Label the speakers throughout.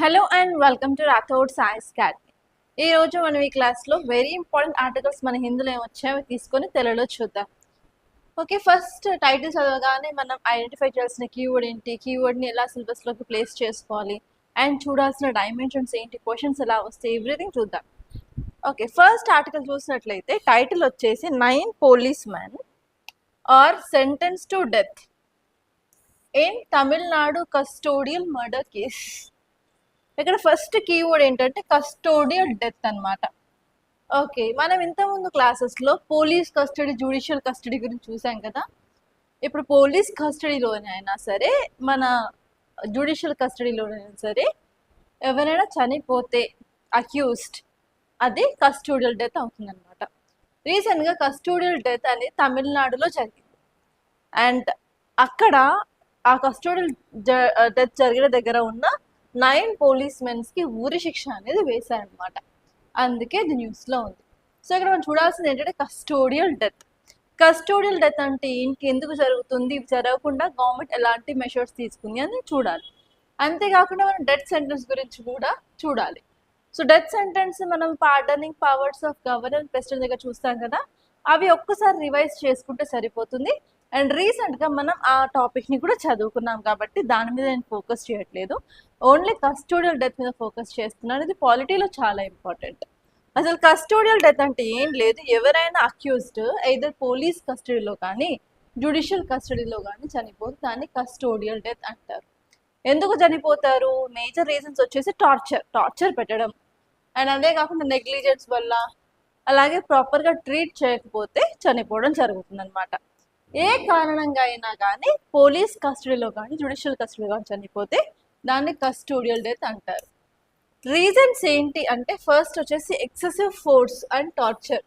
Speaker 1: Hello and welcome to Rathod science academy. ఈ రోజు మనం ఈ క్లాస్లో వెరీ ఇంపార్టెంట్ ఆర్టికల్స్ మన హిందీలో ఏమొచ్చాయో తీసుకొని తెలుగులో చూద్దాం. ఓకే, ఫస్ట్ టైటిల్ చదవగానే మనం ఐడెంటిఫై చేయాల్సిన కీవర్డ్ ఏంటి, కీవర్డ్ని ఎలా సిలబస్లోకి ప్లేస్ చేసుకోవాలి అండ్ చూడాల్సిన డైమెన్షన్స్ ఏంటి, క్వశ్చన్స్ ఎలా వస్తాయి, ఎవ్రీథింగ్ చూద్దాం. ఓకే, ఫస్ట్ ఆర్టికల్ చూసినట్లయితే టైటిల్ వచ్చేసి 9 policemen are sentence to death in Tamil Nadu custodial murder case. ఇక్కడ ఫస్ట్ కీవర్డ్ ఏంటంటే కస్టోడియల్ డెత్ అన్నమాట. ఓకే, మనం ఇంతకుముందు క్లాసెస్లో పోలీస్ కస్టడీ, జ్యుడిషియల్ కస్టడీ గురించి చూసాం కదా. ఇప్పుడు పోలీస్ కస్టడీలోనైనా సరే, మన జ్యుడిషియల్ కస్టడీలోనైనా సరే, ఎవరైనా చనిపోతే అక్యూస్డ్, అది కస్టోడియల్ డెత్ అవుతుందన్నమాట. రీసెంట్గా కస్టోడియల్ డెత్ అనేది తమిళనాడులో జరిగింది. అండ్ అక్కడ ఆ కస్టోడియల్ డెత్ జరిగిన దగ్గర ఉన్న 9 పోలీస్మెన్స్కి ఊరి శిక్ష అనేది వేశారనమాట. అందుకే ఇది న్యూస్లో ఉంది. సో ఇక్కడ మనం చూడాల్సింది ఏంటంటే కస్టోడియల్ డెత్. కస్టోడియల్ డెత్ అంటే ఏంటి, ఎందుకు జరుగుతుంది, ఇవి జరగకుండా గవర్నమెంట్ ఎలాంటి మెషర్స్ తీసుకుంది అని చూడాలి. అంతేకాకుండా మనం డెత్ సెంటెన్స్ గురించి కూడా చూడాలి. సో డెత్ సెంటెన్స్ మనం pardoning powers of governor president దగ్గర చూస్తాం కదా, అవి ఒక్కసారి రివైజ్ చేసుకుంటే సరిపోతుంది. అండ్ రీసెంట్గా మనం ఆ టాపిక్ని కూడా చదువుకున్నాం కాబట్టి దాని మీద నేను ఫోకస్ చేయట్లేదు, ఓన్లీ కస్టోడియల్ డెత్ మీద ఫోకస్ చేస్తున్నాను. ఇది పాలిటీలో చాలా ఇంపార్టెంట్. అసలు కస్టోడియల్ డెత్ అంటే ఏం లేదు, ఎవరైనా అక్యూజ్డ్ ఐదర్ పోలీస్ కస్టడీలో కానీ జ్యుడిషియల్ కస్టడీలో కానీ చనిపోతే దాన్ని కస్టోడియల్ డెత్ అంటారు. ఎందుకు చనిపోతారు? మేజర్ రీజన్స్ వచ్చేసి టార్చర్ పెట్టడం, అండ్ అదే కాకుండా నెగ్లిజెన్స్ వల్ల, అలాగే ప్రాపర్గా ట్రీట్ చేయకపోతే చనిపోవడం జరుగుతుంది అనమాట. ఏ కారణంగా అయినా కానీ పోలీస్ కస్టడీలో కానీ జ్యుడిషియల్ కస్టడీలో కానీ చనిపోతే దాన్ని కస్టోడియల్ డెత్ అంటారు. రీజన్స్ ఏంటి అంటే ఫస్ట్ వచ్చేసి ఎక్సెసివ్ ఫోర్స్ అండ్ టార్చర్,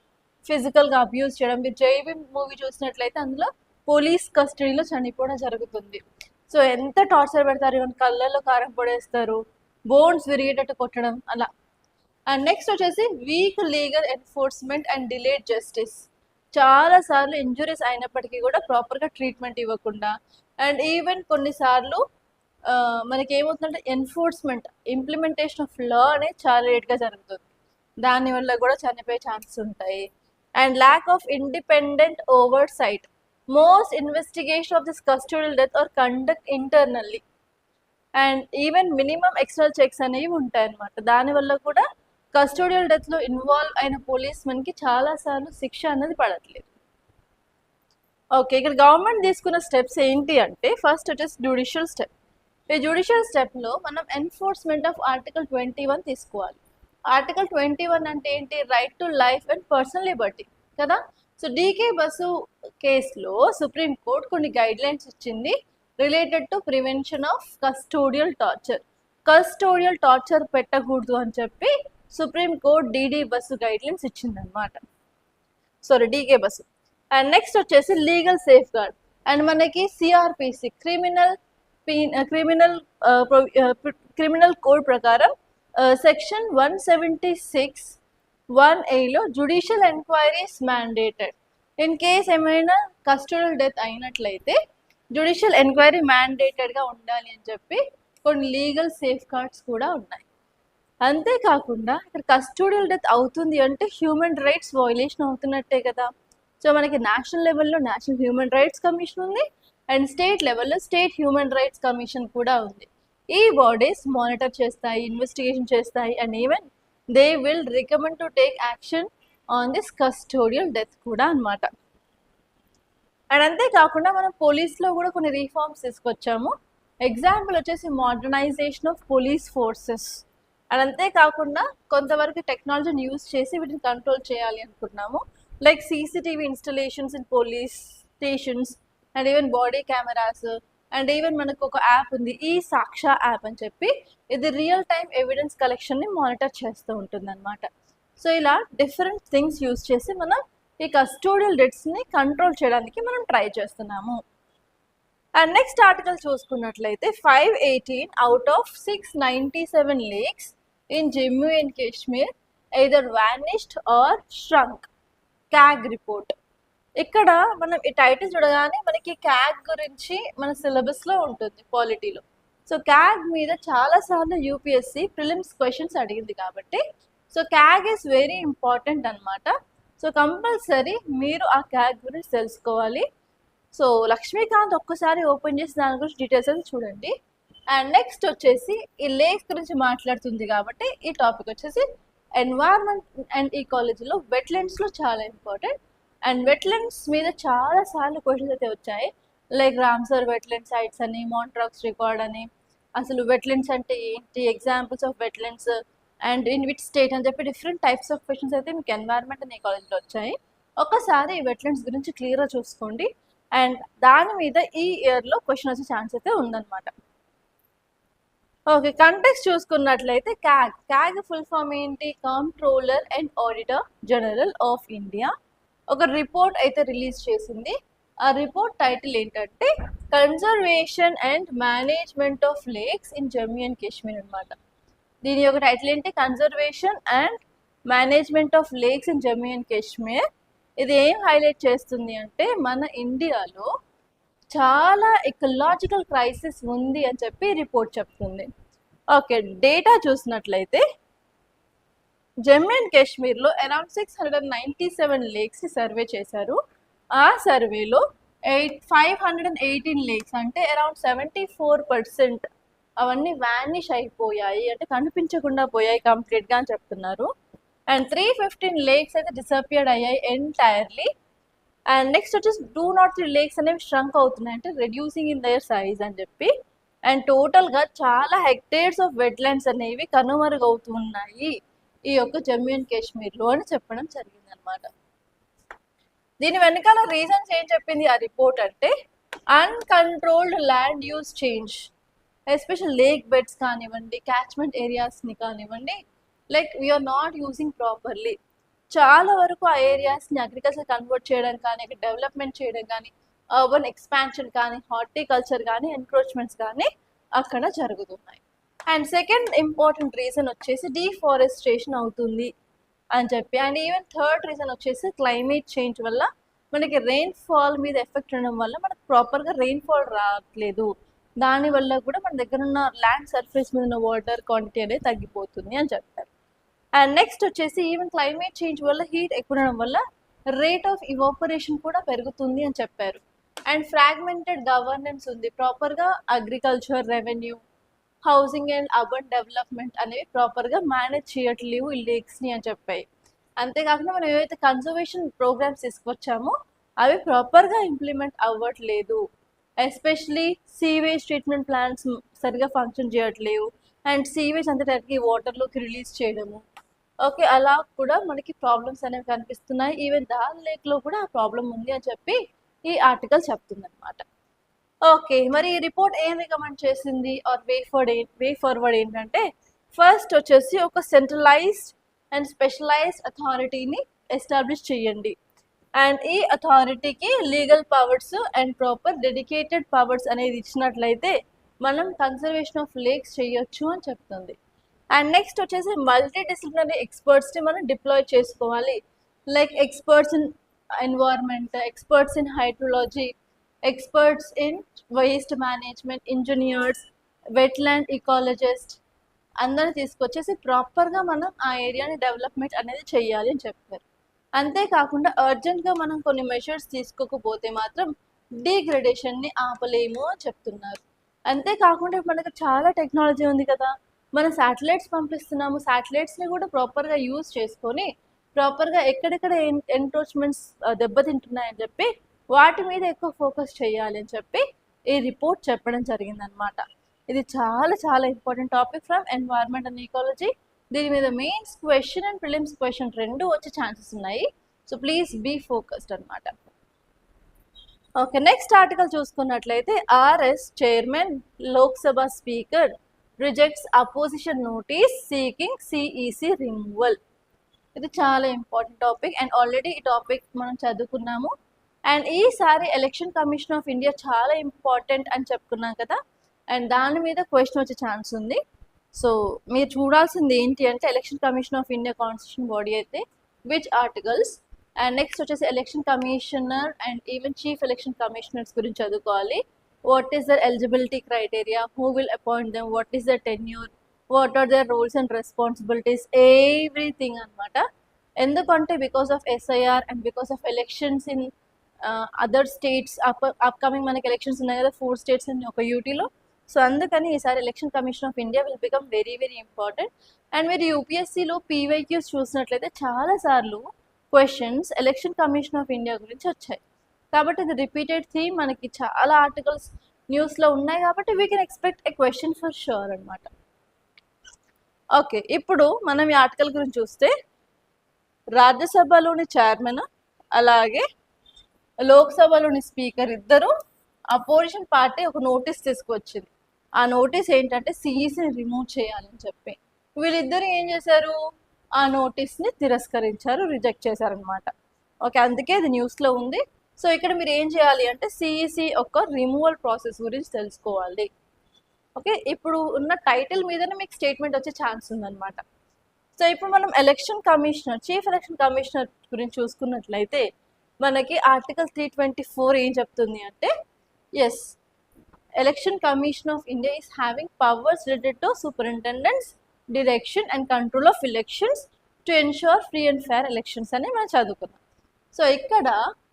Speaker 1: ఫిజికల్గా అబ్యూజ్ చేయడం. మీరు జైబీ మూవీ చూసినట్లయితే అందులో పోలీస్ కస్టడీలో చనిపోవడం జరుగుతుంది. సో ఎంత టార్చర్ పెడతారు, ఈవెన్ కళ్ళల్లో కారం పొడేస్తారు, బోన్స్ విరిగేటట్టు కొట్టడం అలా. అండ్ నెక్స్ట్ వచ్చేసి week legal enforcement and delayed justice. చాలాసార్లు ఇంజురీస్ అయినప్పటికీ కూడా ప్రాపర్గా ట్రీట్మెంట్ ఇవ్వకుండా, అండ్ ఈవెన్ కొన్నిసార్లు మనకి ఏమవుతుందంటే ఎన్ఫోర్స్మెంట్, ఇంప్లిమెంటేషన్ ఆఫ్ లా అనేది చాలా లేట్గా జరుగుతుంది, దానివల్ల కూడా చనిపోయే ఛాన్సెస్ ఉంటాయి. And lack of independent oversight, most investigation of this custodial death are conduct internally, and even minimum external checks అనేవి ఉంటాయన్నమాట. దానివల్ల కూడా కస్టోడియల్ డెత్లో ఇన్వాల్వ్ అయిన పోలీస్మెన్కి చాలాసార్లు శిక్ష అనేది పడట్లేదు. ఓకే, ఇక్కడ గవర్నమెంట్ తీసుకున్న స్టెప్స్ ఏంటి అంటే ఫస్ట్ వచ్చేసి జ్యుడిషియల్ స్టెప్. ఈ జ్యుడిషియల్ స్టెప్లో మనం ఎన్ఫోర్స్మెంట్ ఆఫ్ ఆర్టికల్ 21 తీసుకోవాలి. ఆర్టికల్ 21 అంటే ఏంటి? Right to life and personal liberty కదా. సో డీకే బసు కేసులో సుప్రీం కోర్ట్ కొన్ని గైడ్ లైన్స్ ఇచ్చింది related to prevention of custodial torture. Custodial torture పెట్టకూడదు అని చెప్పి supreme court DD Basu guidelines ఇచ్చిందనమాట. డీకే బస్సు. అండ్ నెక్స్ట్ వచ్చేసి లీగల్ సేఫ్ గార్డ్. అండ్ మనకి సిఆర్పిసి క్రిమినల్ కోడ్ ప్రకారం సెక్షన్ 176(1)(a)లో judicial enquiries mandated. In case ఏమైనా కస్టోడియల్ డెత్ అయినట్లయితే జ్యుడిషియల్ ఎంక్వైరీ మ్యాండేటెడ్గా ఉండాలి అని చెప్పి కొన్ని లీగల్ సేఫ్ గార్డ్స్ కూడా ఉన్నాయి. అంతేకాకుండా ఇక్కడ కస్టోడియల్ డెత్ అవుతుంది అంటే హ్యూమన్ రైట్స్ వయలేషన్ అవుతున్నట్టే కదా. సో మనకి నేషనల్ లెవెల్లో నేషనల్ హ్యూమన్ రైట్స్ కమిషన్ ఉంది, అండ్ స్టేట్ లెవెల్లో స్టేట్ హ్యూమన్ రైట్స్ కమిషన్ కూడా ఉంది. ఈ బాడీస్ మానిటర్ చేస్తాయి, ఇన్వెస్టిగేషన్ చేస్తాయి, and even they will recommend to take action on this custodial death కూడా అనమాట. అండ్ అంతేకాకుండా మనం పోలీస్లో కూడా కొన్ని రీఫార్మ్స్ తీసుకొచ్చాము. ఎగ్జాంపుల్ వచ్చేసి modernisation of police forces. And అంతేకాకుండా కొంతవరకు టెక్నాలజీని యూజ్ చేసి వీటిని కంట్రోల్ చేయాలి అనుకున్నాము. Like CCTV installations in police stations, and even body cameras, and even మనకు ఒక యాప్ ఉంది ఈ సాక్షా యాప్ అని చెప్పి, ఇది రియల్ టైమ్ ఎవిడెన్స్ కలెక్షన్ని మానిటర్ చేస్తూ ఉంటుంది అనమాట. సో ఇలా డిఫరెంట్ థింగ్స్ యూజ్ చేసి మనం ఈ కస్టోడియల్ డెత్స్ని కంట్రోల్ చేయడానికి మనం ట్రై చేస్తున్నాము. అండ్ నెక్స్ట్ ఆర్టికల్ చూసుకున్నట్లయితే 518 out of 697 lakes in Jammu and Kashmir either vanished or shrunk. CAG report. ఇక్కడ మనం ఈ టైటిల్ చూడగానే మనకి CAG గురించి మన సిలబస్లో ఉంటుంది పాలిటీలో. సో క్యాగ్ మీద చాలాసార్లు యూపీఎస్సి ప్రిలిమ్స్ క్వశ్చన్స్ అడిగింది కాబట్టి so CAG is very important అనమాట. సో కంపల్సరీ మీరు ఆ క్యాగ్ గురించి తెలుసుకోవాలి. సో లక్ష్మీకాంత్ ఒక్కసారి ఓపెన్ చేసి దాని గురించి డీటెయిల్స్ అయితే చూడండి. అండ్ నెక్స్ట్ వచ్చేసి ఈ లేక్స్ గురించి మాట్లాడుతుంది కాబట్టి ఈ టాపిక్ వచ్చేసి ఎన్వైర్న్మెంట్ అండ్ ఈకాలజీలో వెట్లాండ్స్లో చాలా ఇంపార్టెంట్. అండ్ వెట్లాండ్స్ మీద చాలా సార్లు క్వశ్చన్స్ అయితే వచ్చాయి. లైక్ రామ్సర్ వెట్లాండ్ సైట్స్ అని, మాంట్రాక్స్ రికార్డ్ అని, అసలు వెట్లాండ్స్ అంటే ఏంటి, examples of wetlands and in which state అని చెప్పి డిఫరెంట్ టైప్స్ ఆఫ్ క్వశ్చన్స్ అయితే మీకు ఎన్వైర్న్మెంట్ అండ్ ఈకాలజీలో వచ్చాయి. ఒకసారి ఈ వెట్లాండ్స్ గురించి క్లియర్గా చూసుకోండి. అండ్ దాని మీద ఈ ఇయర్లో క్వశ్చన్ వచ్చే ఛాన్స్ అయితే ఉందన్నమాట. ఓకే, కంటెక్స్ట్ చూసుకున్నట్లయితే క్యాగ్ ఫుల్ ఫామ్ ఏంటి? Controller and auditor general of India ఒక రిపోర్ట్ అయితే రిలీజ్ చేసింది. ఆ రిపోర్ట్ టైటిల్ ఏంటంటే conservation and management of lakes in Jammu and Kashmir అనమాట. దీని యొక్క టైటిల్ ఏంటి? Conservation and management of lakes in Jammu and Kashmir. ఇది ఏం హైలైట్ చేస్తుంది అంటే మన ఇండియాలో చాలా ఎకలాజికల్ క్రైసిస్ ఉంది అని చెప్పి రిపోర్ట్ చెప్తుంది. ఓకే, డేటా చూసినట్లయితే జమ్మూ అండ్ కాశ్మీర్లో అరౌండ్ 697 లేక్స్ సర్వే చేశారు. ఆ సర్వేలో 518 లేక్స్ అంటే అరౌండ్ 74% అవన్నీ వ్యానిష్ అయిపోయాయి, అంటే కనిపించకుండా పోయాయి కంప్లీట్గా అని చెప్తున్నారు. అండ్ 315 లేక్స్ అయితే డిసపియర్డ్ అయ్యాయి ఎంటైర్లీ. అండ్ నెక్స్ట్ వచ్చేసి 203 లేక్స్ అనేవి ష్రంక్ అవుతున్నాయి, అంటే రెడ్యూసింగ్ ఇన్ దయర్ సైజ్ అని చెప్పి. అండ్ టోటల్గా చాలా హెక్టేర్స్ ఆఫ్ వెట్లాండ్స్ అనేవి కనుమరుగవుతున్నాయి ఈ యొక్క జమ్మూ అండ్ కాశ్మీర్లో అని చెప్పడం జరిగింది అనమాట. దీని వెనకాల రీజన్స్ ఏం చెప్పింది ఆ రిపోర్ట్ అంటే uncontrolled land use change, especially lake beds కానివ్వండి, క్యాచ్మెంట్ ఏరియాస్ని కానివ్వండి, like we are not using properly. చాలా వరకు ఆ ఏరియాస్ని అగ్రికల్చర్ కన్వర్ట్ చేయడం కానీ, డెవలప్మెంట్ చేయడం కానీ, అర్బన్ ఎక్స్పాన్షన్ కానీ, హార్టికల్చర్ కానీ, ఎన్క్రోచ్మెంట్స్ కానీ అక్కడ జరుగుతున్నాయి. అండ్ సెకండ్ ఇంపార్టెంట్ రీజన్ వచ్చేసి డీఫారెస్ట్రేషన్ అవుతుంది అని చెప్పి. అండ్ ఈవెన్ థర్డ్ రీజన్ వచ్చేసి క్లైమేట్ చేంజ్ వల్ల మనకి రెయిన్ఫాల్ మీద ఎఫెక్ట్ ఉండడం వల్ల మనకు ప్రాపర్గా రెయిన్ఫాల్ రావట్లేదు. దానివల్ల కూడా మన దగ్గర ఉన్న ల్యాండ్ సర్ఫేస్ మీద ఉన్న వాటర్ క్వాంటిటీ అనేది తగ్గిపోతుంది అని చెప్పారు. అండ్ నెక్స్ట్ వచ్చేసి ఈవెన్ క్లైమేట్ చేంజ్ వల్ల హీట్ ఎక్కువ ఉండడం వల్ల రేట్ ఆఫ్ ఇవాపరేషన్ కూడా పెరుగుతుంది అని చెప్పారు. అండ్ ఫ్రాగ్మెంటెడ్ గవర్నెన్స్ ఉంది, ప్రాపర్గా agriculture, revenue, housing and urban development అనేవి ప్రాపర్గా మేనేజ్ చేయట్లేవు ఈ లేక్స్ని అని చెప్పాయి. అంతేకాకుండా మనం ఏవైతే కన్జర్వేషన్ ప్రోగ్రామ్స్ తీసుకొచ్చామో అవి ప్రాపర్గా ఇంప్లిమెంట్ అవ్వట్లేదు. ఎస్పెషలీ సీవేజ్ ట్రీట్మెంట్ ప్లాంట్స్ సరిగా ఫంక్షన్ చేయట్లేవు. అండ్ సీవేజ్ అంతటానికి వాటర్లోకి రిలీజ్ చేయడము, ఓకే, అలా కూడా మనకి ప్రాబ్లమ్స్ అనేవి కనిపిస్తున్నాయి. ఈవెన్ దాల్ లేక్లో కూడా ఆ ప్రాబ్లం ఉంది అని చెప్పి ఈ ఆర్టికల్ చెప్తుంది అనమాట. ఓకే, మరి ఈ రిపోర్ట్ ఏం రికమెండ్ చేసింది ఆర్ వే ఫార్వర్డ్ ఏంటంటే ఫస్ట్ వచ్చేసి ఒక సెంట్రలైజ్డ్ అండ్ స్పెషలైజ్డ్ అథారిటీని ఎస్టాబ్లిష్ చేయండి. అండ్ ఈ అథారిటీకి legal powers and proper dedicated powers అనేది ఇచ్చినట్లయితే మనం కన్జర్వేషన్ ఆఫ్ లేక్స్ చేయొచ్చు అని చెప్తుంది. అండ్ నెక్స్ట్ వచ్చేసి మల్టీ డిసిప్లినరీ ఎక్స్పర్ట్స్ని మనం డిప్లాయ్ చేసుకోవాలి. Like experts in environment, experts in hydrology, experts in waste management, engineers, wetland ecologist అందరిని తీసుకొచ్చేసి ప్రాపర్గా మనం ఆ ఏరియాని డెవలప్మెంట్ అనేది చేయాలి అని చెప్పారు. అంతేకాకుండా అర్జెంట్గా మనం కొన్ని మెషర్స్ తీసుకోకపోతే మాత్రం డీగ్రేడేషన్ని ఆపలేము అని చెప్తున్నారు. అంతేకాకుండా మనకు చాలా టెక్నాలజీ ఉంది కదా, మనం శాటిలైట్స్ పంపిస్తున్నాము, శాటిలైట్స్ని కూడా ప్రాపర్గా యూజ్ చేసుకొని ప్రాపర్గా ఎక్కడెక్కడ ఎన్క్రోచ్మెంట్స్ దెబ్బతింటున్నాయని చెప్పి వాటి మీద ఎక్కువ ఫోకస్ చేయాలి అని చెప్పి ఈ రిపోర్ట్ చెప్పడం జరిగిందనమాట. ఇది చాలా చాలా important topic from environment and ecology. దీని మీద mains question and prelims question రెండు వచ్చే ఛాన్సెస్ ఉన్నాయి. సో ప్లీజ్ బీ ఫోకస్డ్ అనమాట. ఓకే, నెక్స్ట్ ఆర్టికల్ చూసుకున్నట్లయితే RS chairman Lok Sabha speaker rejects opposition notice seeking CEC removal. ఇది చాలా ఇంపార్టెంట్ టాపిక్ అండ్ ఆల్రెడీ ఈ టాపిక్ మనం చదువుకున్నాము. అండ్ ఈసారి ఎలక్షన్ కమిషన్ ఆఫ్ ఇండియా చాలా ఇంపార్టెంట్ అని చెప్పుకున్నాం కదా, అండ్ దాని మీద క్వశ్చన్ వచ్చే ఛాన్స్ ఉంది. సో మీరు చూడాల్సింది ఏంటి అంటే election commission of India constitution body అయితే విచ్ ఆర్టికల్స్, అండ్ నెక్స్ట్ వచ్చేసి election commissioner and even chief election commissioners గురించి చదువుకోవాలి. what is their eligibility criteria, who will appoint them, what is their tenure, what are their roles and responsibilities, everything అనమాట. ఎందుకంటే because of SIR and because of elections in other states upcoming మనకి elections ఉన్నాయి కదా 4 states అని ఒక యూటీలో. So అందుకని ఈసారి election commission of India will become very very important. And మీరు యూపీఎస్సీలో పీవైక్యూస్ చూసినట్లయితే చాలాసార్లు questions election commission of India గురించి వచ్చాయి. కాబట్టి ఇది రిపీటెడ్ థీమ్, మనకి చాలా ఆర్టికల్స్ న్యూస్లో ఉన్నాయి కాబట్టి we can expect a question for sure అనమాట. ఓకే, ఇప్పుడు మనం ఈ ఆర్టికల్ గురించి చూస్తే రాజ్యసభలోని చైర్మన్ అలాగే లోక్సభలోని స్పీకర్ ఇద్దరు అపోజిషన్ పార్టీ ఒక నోటీస్ తీసుకొచ్చింది. ఆ నోటీస్ ఏంటంటే సిఈసిని రిమూవ్ చేయాలని చెప్పి. వీళ్ళిద్దరు ఏం చేశారు, ఆ నోటీస్ని తిరస్కరించారు, రిజెక్ట్ చేశారనమాట. ఓకే, అందుకే ఇది న్యూస్లో ఉంది. సో ఇక్కడ మీరు ఏం చేయాలి అంటే సిఈసి ఒక రిమూవల్ ప్రాసెస్ గురించి తెలుసుకోవాలి. ఓకే, ఇప్పుడు ఉన్న టైటిల్ మీదనే మీకు స్టేట్మెంట్ వచ్చే ఛాన్స్ ఉందన్నమాట. సో ఇప్పుడు మనం election commissioner, chief election commissioner గురించి చూసుకున్నట్లయితే మనకి ఆర్టికల్ 324 ఏం చెప్తుంది అంటే, yes, election commission of India is having powers related to superintendents direction and control of elections to ensure free and fair elections అని మనం చదువుకున్నాం. సో ఇక్కడ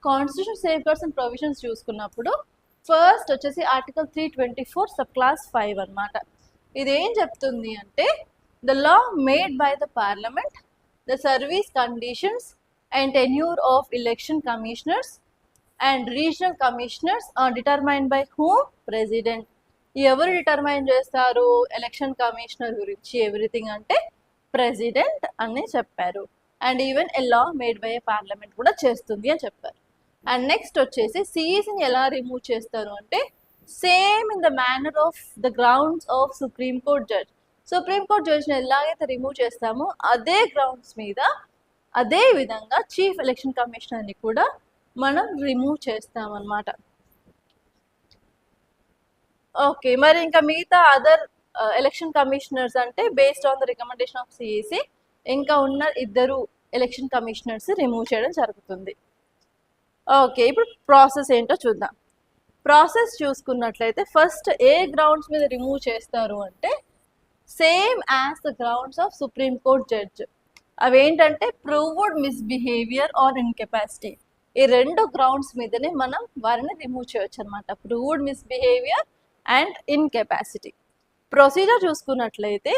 Speaker 1: constitution safeguards and provisions చూసుకున్నప్పుడు ఫస్ట్ వచ్చేసి ఆర్టికల్ 324 సబ్ క్లాస్ 5 అనమాట. ఇదేం చెప్తుంది అంటే, the law made by the parliament, the service conditions and tenure of election commissioners and regional commissioners are determined by whom, president. ఎవరు determine చేస్తారు election commissioner గురించి everything అంటే ప్రెసిడెంట్ అని చెప్పారు. And even a law made by a parliament కూడా చేస్తుంది అని చెప్పారు. అండ్ నెక్స్ట్ వచ్చేసి సిఈసిని ఎలా రిమూవ్ చేస్తారు అంటే, same in the manner of the grounds of supreme court judge. Supreme court జడ్జ్ని ఎలాగైతే రిమూవ్ చేస్తామో అదే గ్రౌండ్స్ మీద అదే విధంగా చీఫ్ ఎలక్షన్ కమిషనర్ని కూడా మనం రిమూవ్ చేస్తామన్నమాట. ఓకే, మరి ఇంకా మిగతా అదర్ ఎలక్షన్ కమిషనర్స్ అంటే based on the recommendation of CEC ఇంకా ఉన్న ఇద్దరు ఎలక్షన్ కమిషనర్స్ రిమూవ్ చేయడం జరుగుతుంది. ఓకే, ఇప్పుడు ప్రాసెస్ ఏంటో చూద్దాం. ప్రాసెస్ చూసుకున్నట్లయితే ఫస్ట్ ఏ గ్రౌండ్స్ మీద రిమూవ్ చేస్తారు అంటే, same as the grounds of supreme court judge. అవేంటంటే ప్రూవ్డ్ మిస్బిహేవియర్ ఆర్ ఇన్కెపాసిటీ. ఈ రెండు గ్రౌండ్స్ మీదనే మనం వారిని రిమూవ్ చేయొచ్చు అనమాట, proved misbehaviour and incapacity. Procedure చూసుకున్నట్లయితే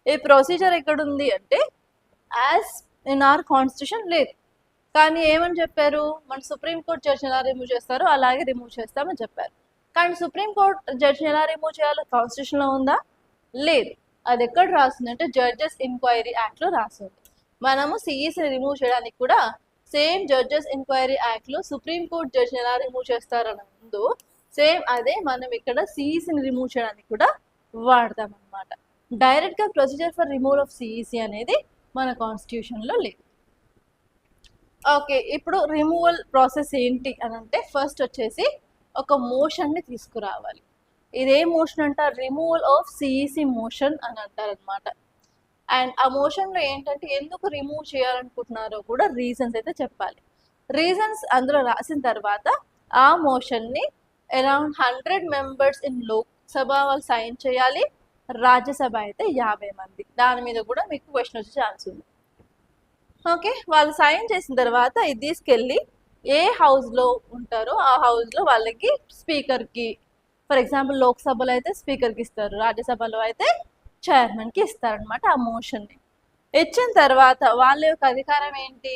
Speaker 1: ఈ ప్రొసీజర్ ఎక్కడుంది అంటే, యాజ్ ఇన్ ఆర్ కాన్స్టిట్యూషన్ లేదు, కానీ ఏమని చెప్పారు, మన సుప్రీంకోర్టు జడ్జిని ఎలా రిమూవ్ చేస్తారో అలాగే రిమూవ్ చేస్తామని చెప్పారు. కానీ సుప్రీంకోర్టు జడ్జిని ఎలా రిమూవ్ చేయాలో కాన్స్టిట్యూషన్లో ఉందా? లేదు. అది ఎక్కడ రాస్తుంది అంటే జడ్జెస్ ఎంక్వైరీ యాక్ట్లో రాస్తుంది. మనము సిఈసిని రిమూవ్ చేయడానికి కూడా సేమ్ జడ్జెస్ ఎంక్వైరీ యాక్ట్లో సుప్రీంకోర్టు జడ్జిని ఎలా రిమూవ్ చేస్తారని ముందు సేమ్ అదే మనం ఇక్కడ సిఈసిని రిమూవ్ చేయడానికి కూడా వాడతాం అన్నమాట. డైరెక్ట్గా procedure for removal of CEC అనేది మన కాన్స్టిట్యూషన్లో లేదు. ఓకే, ఇప్పుడు రిమూవల్ ప్రాసెస్ ఏంటి అని అంటే, ఫస్ట్ వచ్చేసి ఒక మోషన్ని తీసుకురావాలి. ఇదే మోషన్ అంటారు, రిమూవల్ ఆఫ్ సిఈసి మోషన్ అని అంటారు అనమాట. అండ్ ఆ మోషన్లో ఏంటంటే ఎందుకు రిమూవ్ చేయాలనుకుంటున్నారో కూడా రీజన్స్ అయితే చెప్పాలి. రీజన్స్ అందులో రాసిన తర్వాత ఆ మోషన్ని అరౌండ్ 100 మెంబర్స్ ఇన్ లోక్సభ వాళ్ళు సైన్ చేయాలి, రాజ్యసభ అయితే 50 మంది. దాని మీద కూడా మీకు క్వశ్చన్ వచ్చే ఛాన్స్ ఉంది. ఓకే, వాళ్ళు సైన్ చేసిన తర్వాత ఇది తీసుకెళ్ళి ఏ హౌస్లో ఉంటారో ఆ హౌస్లో వాళ్ళకి స్పీకర్కి, ఫర్ ఎగ్జాంపుల్ లోక్సభలో అయితే స్పీకర్కి ఇస్తారు, రాజ్యసభలో అయితే చైర్మన్కి ఇస్తారనమాట. ఆ మోషన్ని ఇచ్చిన తర్వాత వాళ్ళ యొక్క అధికారం ఏంటి,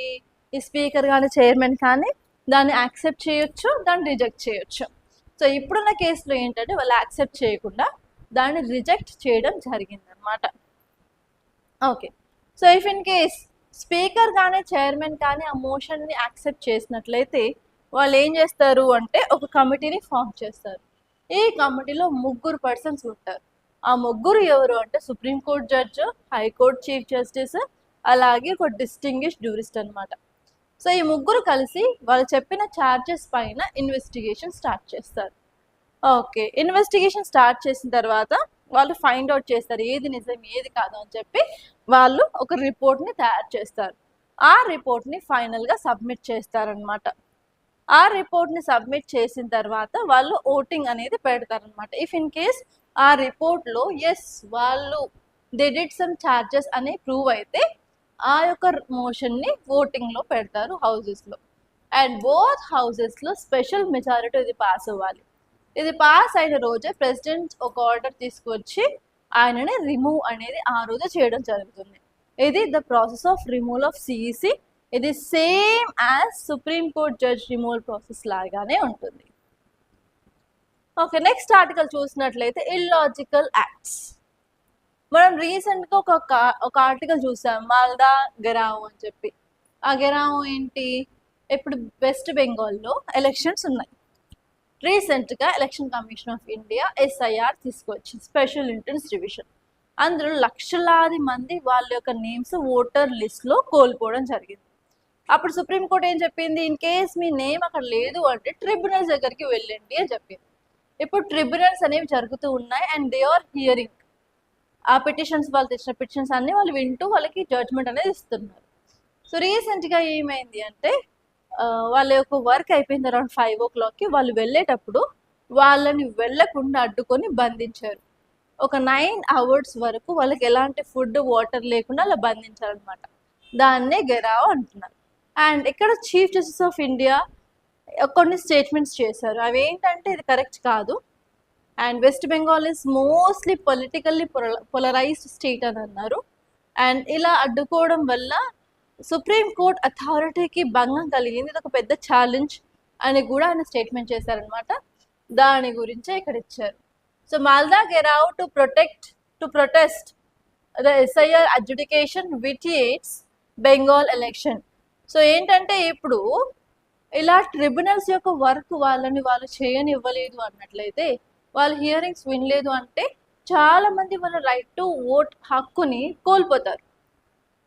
Speaker 1: ఈ స్పీకర్ కానీ చైర్మన్ కానీ దాన్ని యాక్సెప్ట్ చేయొచ్చు, దాన్ని రిజెక్ట్ చేయొచ్చు. సో ఇప్పుడున్న కేసులో ఏంటంటే వాళ్ళు యాక్సెప్ట్ చేయకుండా దాన్ని రిజెక్ట్ చేయడం జరిగిందనమాట. Okay, so if in case speaker కానీ చైర్మన్ కానీ ఆ మోషన్ని యాక్సెప్ట్ చేసినట్లయితే వాళ్ళు ఏం చేస్తారు అంటే ఒక కమిటీని ఫామ్ చేస్తారు. ఈ కమిటీలో 3 పర్సన్స్ ఉంటారు. ఆ 3 ఎవరు అంటే supreme court judge, high court chief justice, అలాగే ఒక డిస్టింగ్విష్డ్ డ్యూరిస్ట్ అనమాట. సో ఈ 3 కలిసి వాళ్ళు చెప్పిన ఛార్జెస్ పైన ఇన్వెస్టిగేషన్ స్టార్ట్ చేస్తారు. ఓకే, ఇన్వెస్టిగేషన్ స్టార్ట్ చేసిన తర్వాత వాళ్ళు ఫైండ్ అవుట్ చేస్తారు ఏది నిజం ఏది కాదు అని చెప్పి వాళ్ళు ఒక రిపోర్ట్ని తయారు చేస్తారు. ఆ రిపోర్ట్ని ఫైనల్గా సబ్మిట్ చేస్తారనమాట. ఆ రిపోర్ట్ని సబ్మిట్ చేసిన తర్వాత వాళ్ళు ఓటింగ్ అనేది పెడతారనమాట. ఇఫ్ ఇన్ కేస్ ఆ రిపోర్ట్లో ఎస్ వాళ్ళు దే డిడ్ సమ్ ఛార్జెస్ అని ప్రూవ్ అయితే ఆ యొక్క మోషన్ని ఓటింగ్లో పెడతారు హౌజెస్లో. అండ్ బోత్ హౌజెస్లో స్పెషల్ మెజారిటీ ఇది పాస్ అవ్వాలి. ఇది పాస్ అయిన రోజే ప్రెసిడెంట్ ఒక ఆర్డర్ తీసుకొచ్చి ఆయనని రిమూవ్ అనేది ఆ రోజు చేయడం జరుగుతుంది. ఇది the process of removal of CEC. ఇది same as supreme court judge removal process లాగానే ఉంటుంది. ఓకే, నెక్స్ట్ ఆర్టికల్ చూసినట్లయితే ఇల్లాజికల్ యాక్ట్స్. మనం రీసెంట్గా ఒక ఆర్టికల్ చూసాం, మాల్దా గెరావ్ అని చెప్పి. ఆ గెరావ్ ఏంటి, ఇప్పుడు వెస్ట్ బెంగాల్లో ఎలక్షన్స్ ఉన్నాయి. రీసెంట్గా election commission of India SIR తీసుకొచ్చి స్పెషల్ ఇంటెన్స్ డివిజన్. అందులో లక్షలాది మంది వాళ్ళ యొక్క నేమ్స్ ఓటర్ లిస్ట్లో కోల్పోవడం జరిగింది. అప్పుడు సుప్రీంకోర్టు ఏం చెప్పింది, ఇన్ కేస్ మీ నేమ్ అక్కడ లేదు అంటే ట్రిబ్యునల్స్ దగ్గరికి వెళ్ళండి అని చెప్పింది. ఇప్పుడు ట్రిబ్యునల్స్ అనేవి జరుగుతూ ఉన్నాయి అండ్ దే ఆర్ హియరింగ్ ఆ పిటిషన్స్, వాళ్ళు తెచ్చిన పిటిషన్స్ అన్ని వాళ్ళు వింటూ వాళ్ళకి జడ్జ్మెంట్ అనేది ఇస్తున్నారు. సో రీసెంట్గా ఏమైంది అంటే వాళ్ళ యొక్క వర్క్ అయిపోయింది అరౌండ్ 5 o'clockకి. వాళ్ళు వెళ్ళేటప్పుడు వాళ్ళని వెళ్ళకుండా అడ్డుకొని బంధించారు. ఒక 9 hours వరకు వాళ్ళకి ఎలాంటి ఫుడ్ వాటర్ లేకుండా అలా బంధించారనమాట. దాన్నే గెరావ్ అంటున్నారు. అండ్ ఇక్కడ చీఫ్ జస్టిస్ ఆఫ్ ఇండియా కొన్ని స్టేట్మెంట్స్ చేశారు. అవి ఏంటంటే ఇది కరెక్ట్ కాదు and West Bengal is mostly politically polarised state అని అన్నారు. అండ్ ఇలా అడ్డుకోవడం వల్ల సుప్రీం కోర్ట్ అథారిటీకి భంగం కలిగింది, ఇది ఒక పెద్ద ఛాలెంజ్ అని కూడా ఆయన స్టేట్మెంట్ చేశారనమాట. దాని గురించే ఇక్కడ ఇచ్చారు. So Malda gherao to protest the SIR adjudication vitiates Bengal election. So ఏంటంటే ఇప్పుడు ఇలా ట్రిబ్యునల్స్ యొక్క వర్క్ వాళ్ళు చేయనివ్వలేదు అన్నట్లయితే, వాళ్ళు హియరింగ్స్ వినలేదు అంటే చాలా మంది వాళ్ళ రైట్ టు ఓట్ హక్కుని కోల్పోతారు.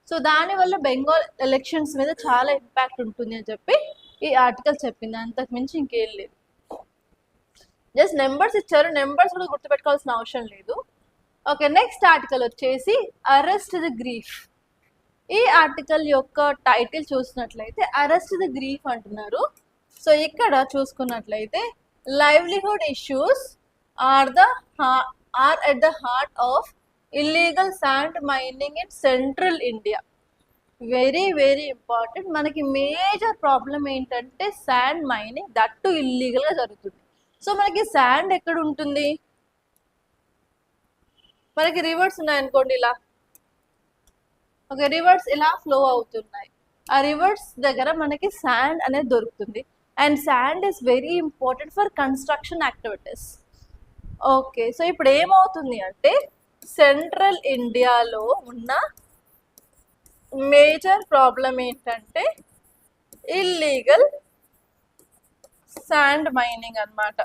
Speaker 1: సో దానివల్ల బెంగాల్ ఎలక్షన్స్ మీద చాలా ఇంపాక్ట్ ఉంటుంది అని చెప్పి ఈ ఆర్టికల్ చెప్పింది. అంతకు మించి ఇంకేం లేదు. జస్ట్ నెంబర్స్ ఇచ్చారు, నెంబర్స్ కూడా గుర్తుపెట్టుకోవాల్సిన అవసరం లేదు. ఓకే, నెక్స్ట్ ఆర్టికల్ వచ్చేసి అరెస్ట్ ది గ్రీఫ్. ఈ ఆర్టికల్ యొక్క టైటిల్ చూసినట్లయితే అరెస్ట్ ది గ్రీఫ్ అంటున్నారు. సో ఇక్కడ చూసుకున్నట్లయితే livelihood issues are at the heart of illegal sand mining in central India. Very very important. మనకి మేజర్ ప్రాబ్లం ఏంటంటే శాండ్ మైనింగ్, దట్టు ఇల్లీగల్గా జరుగుతుంది. సో మనకి శాండ్ ఎక్కడ ఉంటుంది, మనకి రివర్స్ ఉన్నాయనుకోండి ఇలా, ఓకే రివర్స్ ఇలా ఫ్లో అవుతున్నాయి. ఆ రివర్స్ దగ్గర మనకి శాండ్ అనేది దొరుకుతుంది and sand is very important for construction activities. Okay, so ఇప్పుడు ఏమవుతుంది అంటే సెంట్రల్ ఇండియాలో ఉన్న మేజర్ ప్రాబ్లం ఏంటంటే ఇల్లీగల్ శాండ్ మైనింగ్ అన్నమాట.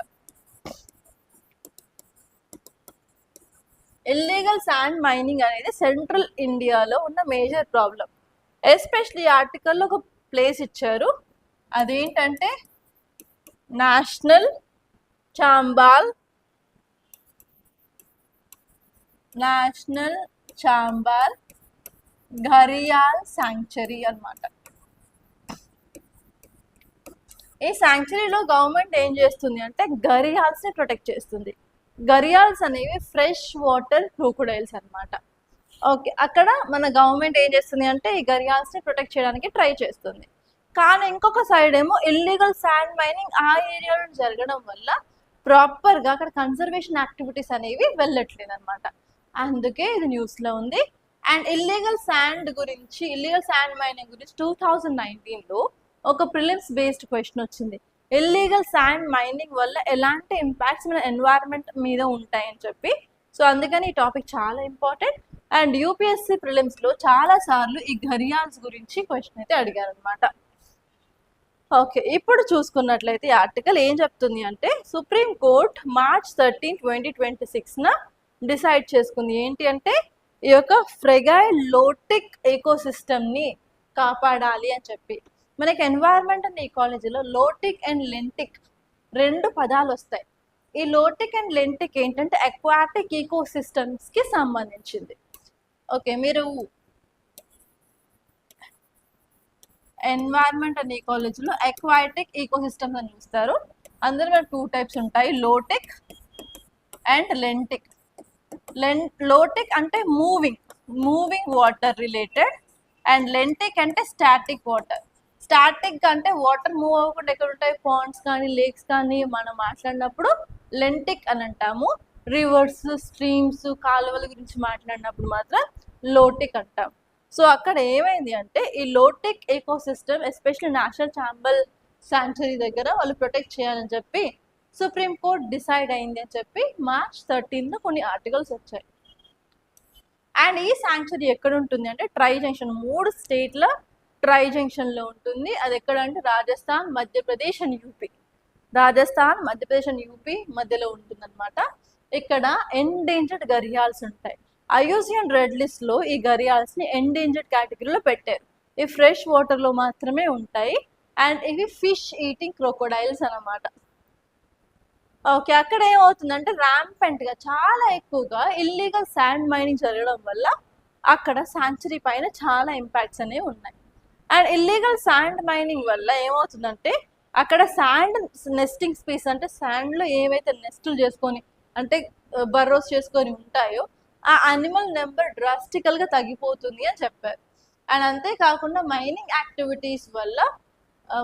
Speaker 1: ఇల్లీగల్ శాండ్ మైనింగ్ అనేది సెంట్రల్ ఇండియాలో ఉన్న మేజర్ ప్రాబ్లం. ఎస్పెషలీ ఆర్టికల్లో ఒక ప్లేస్ ఇచ్చారు, అదేంటంటే నేషనల్ చాంబాల్ ఘరియాల్ శాంక్చురీ అన్నమాట. ఈ శాంక్చురీలో గవర్నమెంట్ ఏం చేస్తుంది అంటే ఘరియాల్స్ని ప్రొటెక్ట్ చేస్తుంది. ఘరియాల్స్ అనేవి ఫ్రెష్ వాటర్ క్రోకోడైల్స్ అన్నమాట. ఓకే, అక్కడ మన గవర్నమెంట్ ఏం చేస్తుంది అంటే ఈ ఘరియాల్స్ని ప్రొటెక్ట్ చేయడానికి ట్రై చేస్తుంది. కానీ ఇంకొక సైడ్ ఏమో ఇల్లీగల్ శాండ్ మైనింగ్ ఆ ఏరియాలో జరగడం వల్ల ప్రాపర్గా అక్కడ కన్జర్వేషన్ యాక్టివిటీస్ అనేవి వెళ్ళట్లేదు అనమాట. అందుకే ఇది న్యూస్లో ఉంది. అండ్ ఇల్లీగల్ శాండ్ మైనింగ్ గురించి 2019లో ఒక ప్రిలిమ్స్ బేస్డ్ క్వశ్చన్ వచ్చింది. ఇల్లీగల్ శాండ్ మైనింగ్ వల్ల ఎలాంటి ఇంపాక్ట్స్ మన ఎన్వైరన్మెంట్ మీద ఉంటాయని చెప్పి. సో అందుకని ఈ టాపిక్ చాలా ఇంపార్టెంట్. అండ్ UPSC ప్రిలిమ్స్లో చాలా సార్లు ఈ ఘరియాల్స్ గురించి క్వశ్చన్ అయితే అడిగారు అనమాట. ఓకే, ఇప్పుడు చూసుకున్నట్లయితే ఈ ఆర్టికల్ ఏం చెప్తుంది అంటే సుప్రీం కోర్ట్ March 13, 2026న డిసైడ్ చేసుకుంది ఏంటి అంటే ఈ యొక్క ఫ్రెగైల్ లోటిక్ ఎకోసిస్టమ్ని కాపాడాలి అని చెప్పి. మనకి environment and ఈకాలజీలో lotic and lentic 2 పదాలు వస్తాయి. ఈ లోటిక్ అండ్ లెంటిక్ ఏంటంటే అక్వాటిక్ ఈకోసిస్టమ్స్కి సంబంధించింది. ఓకే, మీరు ఎన్వైర్న్మెంట్ అండ్ ఈకాలజీలో అక్వాటిక్ ఈకోసిస్టమ్స్ అని చూస్తారు. అందులో మనకు 2 టైప్స్ ఉంటాయి, లోటెక్ అండ్ లెంటిక్. లోటెక్ అంటే moving water related, and lentic అంటే స్టాటిక్ వాటర్. స్టాటిక్ అంటే వాటర్ మూవ్ అవ్వకుండా ఎక్కడ ఉంటాయి, పాండ్స్ కానీ లేక్స్ కానీ మనం మాట్లాడినప్పుడు లెంటిక్ అని అంటాము. రివర్స్, స్ట్రీమ్స్, కాలువల గురించి మాట్లాడినప్పుడు మాత్రం లోటిక్ అంటాం. సో అక్కడ ఏమైంది అంటే ఈ lotic ecosystem especially national Chambal sanctuary దగ్గర వాళ్ళు ప్రొటెక్ట్ చేయాలని చెప్పి సుప్రీం కోర్ట్ డిసైడ్ అయింది అని చెప్పి March 13 కొన్ని ఆర్టికల్స్ వచ్చాయి. అండ్ ఈ శాంక్చురీ ఎక్కడ ఉంటుంది అంటే ట్రై జంక్షన్, 3 స్టేట్ల ట్రై జంక్షన్లో ఉంటుంది. అది ఎక్కడ అంటే Rajasthan, Madhya Pradesh and UP. Rajasthan, Madhya Pradesh and UP మధ్యలో ఉంటుంది అనమాట. ఇక్కడ ఎండేంజర్డ్ గరియాల్స్ ఉంటాయి. IUCN రెడ్ లిస్ట్లో ఈ గరియాల్స్ని ఎండేంజర్డ్ కేటగిరీలో పెట్టారు. ఇవి ఫ్రెష్ వాటర్లో మాత్రమే ఉంటాయి అండ్ ఇవి ఫిష్ ఈటింగ్ క్రొకోడైల్స్ అన్నమాట. ఓకే, అక్కడ ఏమవుతుందంటే ర్యాంపెంట్గా చాలా ఎక్కువగా ఇల్లీగల్ శాండ్ మైనింగ్ జరగడం వల్ల అక్కడ శాంక్చురీ పైన చాలా ఇంపాక్ట్స్ అనేవి ఉన్నాయి. అండ్ ఇల్లీగల్ శాండ్ మైనింగ్ వల్ల ఏమవుతుందంటే అక్కడ శాండ్ నెస్టింగ్ స్పీస్ అంటే శాండ్లో ఏవైతే నెస్టులు చేసుకొని అంటే బర్రోస్ చేసుకొని ఉంటాయో ఆ అనిమల్ నెంబర్ డ్రాస్టికల్గా తగ్గిపోతుంది అని చెప్పారు. అండ్ అంతేకాకుండా మైనింగ్ యాక్టివిటీస్ వల్ల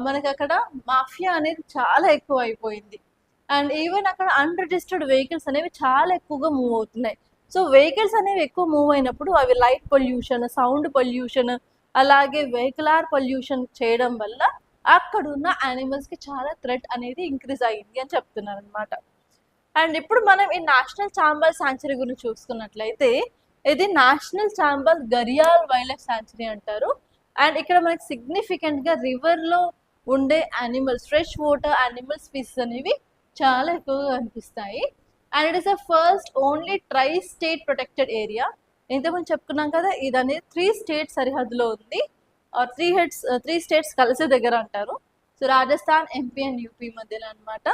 Speaker 1: మనకి అక్కడ మాఫియా అనేది చాలా ఎక్కువ అయిపోయింది. అండ్ ఈవెన్ అక్కడ అన్రిజిస్టర్డ్ వెహికల్స్ అనేవి చాలా ఎక్కువగా మూవ్ అవుతున్నాయి. సో వెహికల్స్ అనేవి ఎక్కువ మూవ్ అయినప్పుడు అవి లైట్ పొల్యూషన్, సౌండ్ పొల్యూషన్, అలాగే వెహికులార్ పొల్యూషన్ చేయడం వల్ల అక్కడున్న యానిమల్స్కి చాలా థ్రెట్ అనేది ఇంక్రీజ్ అయ్యింది అని చెప్తున్నారు అనమాట. అండ్ ఇప్పుడు మనం ఈ నేషనల్ చాంబల్ శాంక్చురీ గురించి చూసుకున్నట్లయితే ఇది national Chambal gharial wild life sanctuary అంటారు. అండ్ ఇక్కడ మనకి సిగ్నిఫికెంట్గా రివర్లో ఉండే animals, fresh water animal species అనేవి చాలా ఎక్కువగా కనిపిస్తాయి. And it is the first only tri state protected area. ఇంతకుముందు చెప్పుకున్నాం కదా, ఇది అనేది 3 స్టేట్ సరిహద్దులో ఉంది. 3 స్టేట్స్ కలిసే దగ్గర అంటారు. So Rajasthan, MP and UP మధ్యలో అనమాట.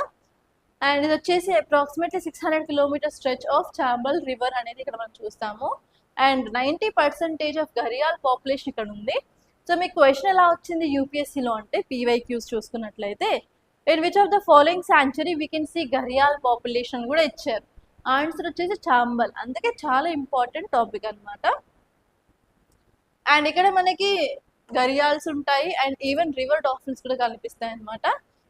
Speaker 1: అండ్ ఇది వచ్చేసి approximately 600 kilometre stretch of Chambal river అనేది ఇక్కడ మనం చూస్తాము. అండ్ 90% ఆఫ్ గరియాల్ పాపులేషన్ ఇక్కడ ఉంది. సో మీకు క్వశ్చన్ ఎలా వచ్చింది UPSCలో అంటే PYQs చూసుకున్నట్లయితే in which of the following sanctuary we can see gharial population కూడా ఇచ్చారు. ఆన్సర్ వచ్చేసి చాంబల్. అందుకే చాలా ఇంపార్టెంట్ టాపిక్ అనమాట. అండ్ ఇక్కడ మనకి గరియాల్స్ ఉంటాయి అండ్ ఈవెన్ రివర్ డాల్ఫిన్స్ కూడా కనిపిస్తాయి అనమాట.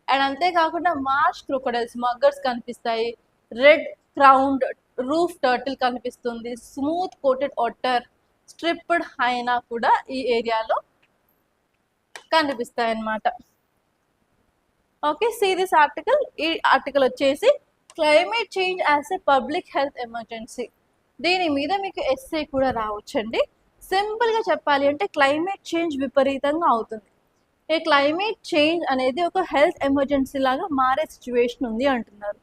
Speaker 1: అండ్ అంతేకాకుండా మార్ష్ క్రొకోడైల్స్, మగ్గర్స్ కనిపిస్తాయి, రెడ్ క్రౌన్డ్ రూఫ్ టర్టిల్ కనిపిస్తుంది, smooth coated otter, striped hyena కూడా ఈ ఏరియాలో కనిపిస్తాయి అన్నమాట. Okay, see this article. ఈ ఆర్టికల్ వచ్చేసి climate change as a public health emergency. దీని మీద మీకు ఎస్సే కూడా రావచ్చండి. సింపుల్గా చెప్పాలి అంటే క్లైమేట్ చేంజ్ విపరీతంగా అవుతుంది. ఈ క్లైమేట్ చేంజ్ అనేది ఒక హెల్త్ ఎమర్జెన్సీ లాగా మారే సిచ్యువేషన్ ఉంది అంటున్నారు.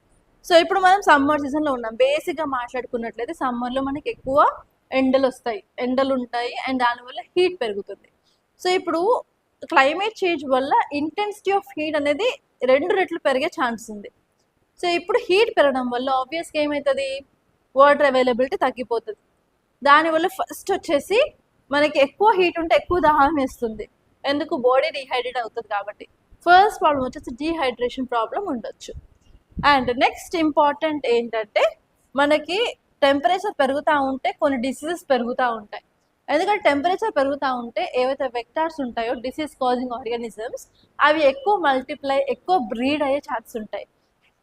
Speaker 1: సో ఇప్పుడు మనం సమ్మర్ సీజన్లో ఉన్నాం. బేసిక్గా మాట్లాడుకున్నట్లయితే సమ్మర్లో మనకి ఎక్కువ ఎండలు ఉంటాయి అండ్ దానివల్ల హీట్ పెరుగుతుంది. సో ఇప్పుడు క్లైమేట్ చేంజ్ వల్ల ఇంటెన్సిటీ ఆఫ్ హీట్ అనేది 2 రెట్లు పెరిగే ఛాన్స్ ఉంది. సో ఇప్పుడు హీట్ పెరగడం వల్ల ఆబ్వియస్గా ఏమవుతుంది, వాటర్ అవైలబిలిటీ తగ్గిపోతుంది. దానివల్ల ఫస్ట్ వచ్చేసి మనకి ఎక్కువ హీట్ ఉంటే ఎక్కువ దాహం వేస్తుంది, ఎందుకు బాడీ డీహైడ్రేట్ అవుతుంది కాబట్టి. ఫస్ట్ ప్రాబ్లం వచ్చేసి డీహైడ్రేషన్ ప్రాబ్లం ఉండొచ్చు. అండ్ నెక్స్ట్ ఇంపార్టెంట్ ఏంటంటే మనకి టెంపరేచర్ పెరుగుతూ ఉంటే కొన్ని డిసీజెస్ పెరుగుతూ ఉంటాయి. ఎందుకంటే టెంపరేచర్ పెరుగుతూ ఉంటే ఏవైతే వెక్టార్స్ ఉంటాయో డిసీజ్ కాజింగ్ ఆర్గానిజమ్స్ అవి ఎక్కువ మల్టిప్లై, ఎక్కువ బ్రీడ్ అయ్యే ఛాన్స్ ఉంటాయి.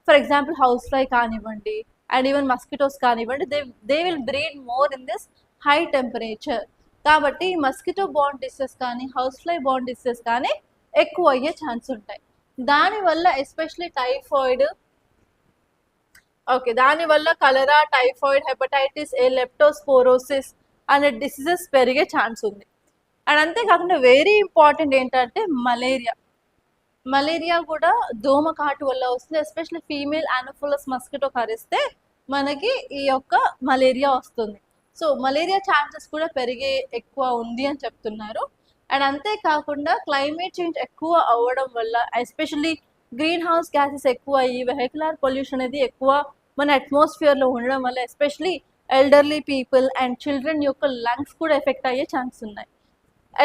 Speaker 1: ఫర్ ఎగ్జాంపుల్ హౌస్ ఫ్లై కానివ్వండి అండ్ ఈవెన్ మస్కిటోస్ కానివ్వండి, they will breed more in this high temperature. కాబట్టి మస్కిటో బాండ్ డిసీజెస్ కానీ హౌస్ ఫ్లై బాండ్ డిసీజెస్ కానీ ఎక్కువ అయ్యే ఛాన్స్ ఉంటాయి. దానివల్ల ఎస్పెషలీ టైఫాయిడ్, దానివల్ల కలరా, టైఫాయిడ్, హెపటైటిస్ ఏ, లెప్టోస్పోరోసిస్ అనే డిసీజెస్ పెరిగే ఛాన్స్ ఉంది. అండ్ అంతేకాకుండా వెరీ ఇంపార్టెంట్ ఏంటంటే మలేరియా కూడా దోమకాటు వల్ల వస్తుంది. ఎస్పెషల్లీ ఫీమేల్ యానోఫిలస్ మస్కిటో కరిస్తే మనకి ఈ యొక్క మలేరియా వస్తుంది. సో మలేరియా ఛాన్సెస్ కూడా పెరిగే ఎక్కువ ఉంది అని చెప్తున్నారు. అండ్ అంతేకాకుండా క్లైమేట్ చేంజ్ ఎక్కువ అవ్వడం వల్ల ఎస్పెషల్లీ గ్రీన్ హౌస్ గ్యాసెస్ ఎక్కువ అయ్యి వెహికులర్ పొల్యూషన్ అనేది ఎక్కువ మన అట్మాస్ఫియర్లో ఉండడం వల్ల especially elderly people and children యొక్క లంగ్స్ కూడా ఎఫెక్ట్ అయ్యే ఛాన్స్ ఉన్నాయి.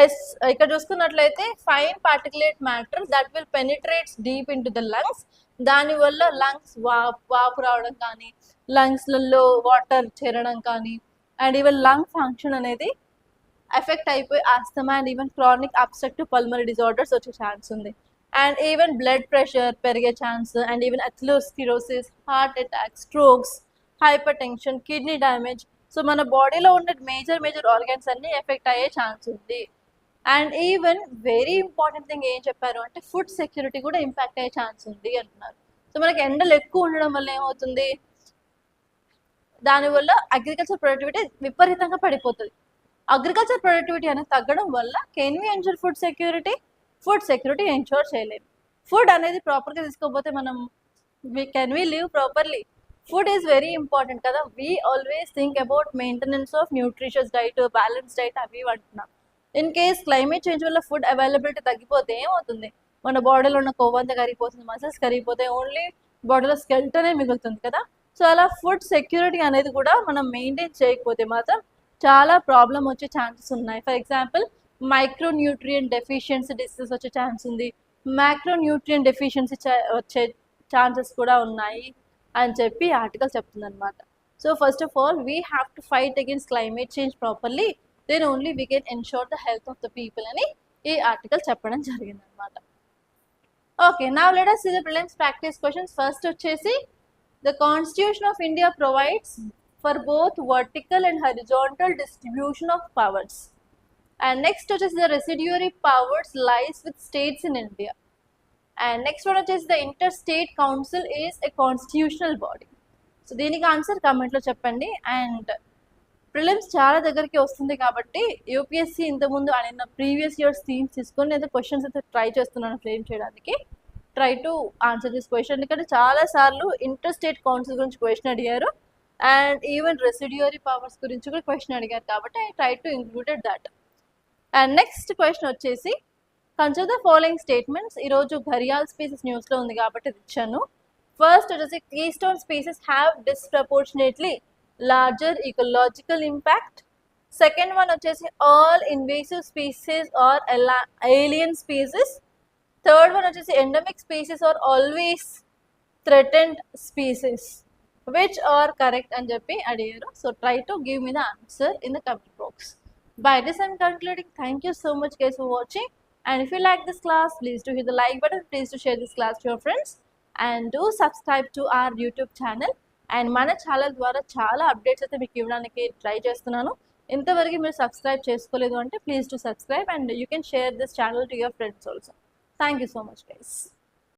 Speaker 1: ఎస్, ఇక్కడ చూసుకున్నట్లయితే fine particulate matter that will penetrates deep into the lungs. దానివల్ల లంగ్స్ వాపు రావడం కానీ, లంగ్స్లలో వాటర్ చేరడం కానీ, అండ్ ఈవెన్ లంగ్ ఫంక్షన్ అనేది ఎఫెక్ట్ అయిపోయి asthma and even chronic obstructive pulmonary disorders వచ్చే ఛాన్స్ ఉంది. అండ్ ఈవెన్ బ్లడ్ ప్రెషర్ పెరిగే chance, and even atherosclerosis, heart attack, strokes, hyper tension, kidney damage. So మన బాడీలో ఉన్న మేజర్ ఆర్గాన్స్ అన్ని effect అయ్యే ఛాన్స్ ఉంది. And even very important thing ఏం చెప్పారు అంటే ఫుడ్ సెక్యూరిటీ కూడా ఇంపాక్ట్ అయ్యే ఛాన్స్ ఉంది అంటున్నారు. సో మనకి ఎండలు ఎక్కువ ఉండడం వల్ల ఏమవుతుంది, దానివల్ల అగ్రికల్చర్ ప్రొడక్టివిటీ విపరీతంగా పడిపోతుంది. అగ్రికల్చర్ ప్రొడక్టివిటీ అనేది తగ్గడం వల్ల can we ensure food security? Food security ensure చేయలేము. ఫుడ్ అనేది ప్రాపర్గా తీసుకోకపోతే మనం can we live properly? Food is very important కదా. We always think about maintenance of nutritious diet, balance diet అవి అంటున్నాం. ఇన్ కేస్ క్లైమేట్ చేంజ్ వల్ల food availability తగ్గిపోతే ఏమవుతుంది, మన బాడీలో ఉన్న కొవ్వంతా కరిగిపోతుంది, మసిల్స్ కరిగిపోతే ఓన్లీ బాడీలో స్కెల్టనే మిగులుతుంది కదా. సో అలా ఫుడ్ సెక్యూరిటీ అనేది కూడా మనం మెయింటైన్ చేయకపోతే మాత్రం చాలా ప్రాబ్లం వచ్చే ఛాన్సెస్ ఉన్నాయి. For example micronutrient deficiency disease వచ్చే ఛాన్స్ ఉంది, మ్యాక్రోన్యూట్రియం డెఫిషియన్సీ వచ్చే ఛాన్సెస్ కూడా ఉన్నాయి అని చెప్పి ఆర్టికల్ చెప్తుంది అనమాట. So first of all we have to fight against climate change properly, then only we can ensure the health of the people అని ఈ ఆర్టికల్ చెప్పడం జరిగింది అనమాట. Okay, now let us see the prelims practice questions. ఫస్ట్ వచ్చేసి the Constitution of India provides for both vertical and horizontal distribution of powers. And next వచ్చేసి the residuary powers lies with states in India. And next one వచ్చేసి the Interstate Council is a constitutional body. So దీనికి answer కామెంట్లో చెప్పండి. And prelims చాలా దగ్గరికి వస్తుంది కాబట్టి UPSC ఇంతకుముందు అడిగిన ప్రీవియస్ ఇయర్స్ థీమ్స్ తీసుకొని నేను క్వశ్చన్స్ అయితే ట్రై చేస్తున్నాను ఫ్రేమ్ చేయడానికి. Try to answer this question, ఎందుకంటే చాలాసార్లు ఇంటర్ స్టేట్ కౌన్సిల్ గురించి క్వశ్చన్ అడిగారు అండ్ ఈవెన్ రెసిడ్యూరీ పవర్స్ గురించి కూడా క్వశ్చన్ అడిగారు కాబట్టి I try to included that. And next question వచ్చేసి కన్సిడర్ ద ఫాలోయింగ్ స్టేట్మెంట్స్. ఈరోజు ఘరియాల్ స్పీసెస్ న్యూస్లో ఉంది కాబట్టి ఇచ్చాను. ఫస్ట్ వచ్చేసి keystone species have disproportionately larger ecological impact. Second one వచ్చేసి all invasive species are alien species. Third one వచ్చేసి endemic species are always threatened species. Which are correct అని చెప్పి అడిగారు. So try to give me the answer in the comment box. By this I'm concluding. Thank you so much guys for watching, and if you like this class, please do hit the like button, please do share this class to your friends, and do subscribe to our YouTube channel. And మన channel ద్వారా చాలా updates అయితే మీకు ఇవ్వడానికి try చేస్తున్నాను. ఇంతవరకు మీరు subscribe చేసుకోలేదు అంటే please to subscribe, and you can share this channel to your friends also. Thank you so much guys.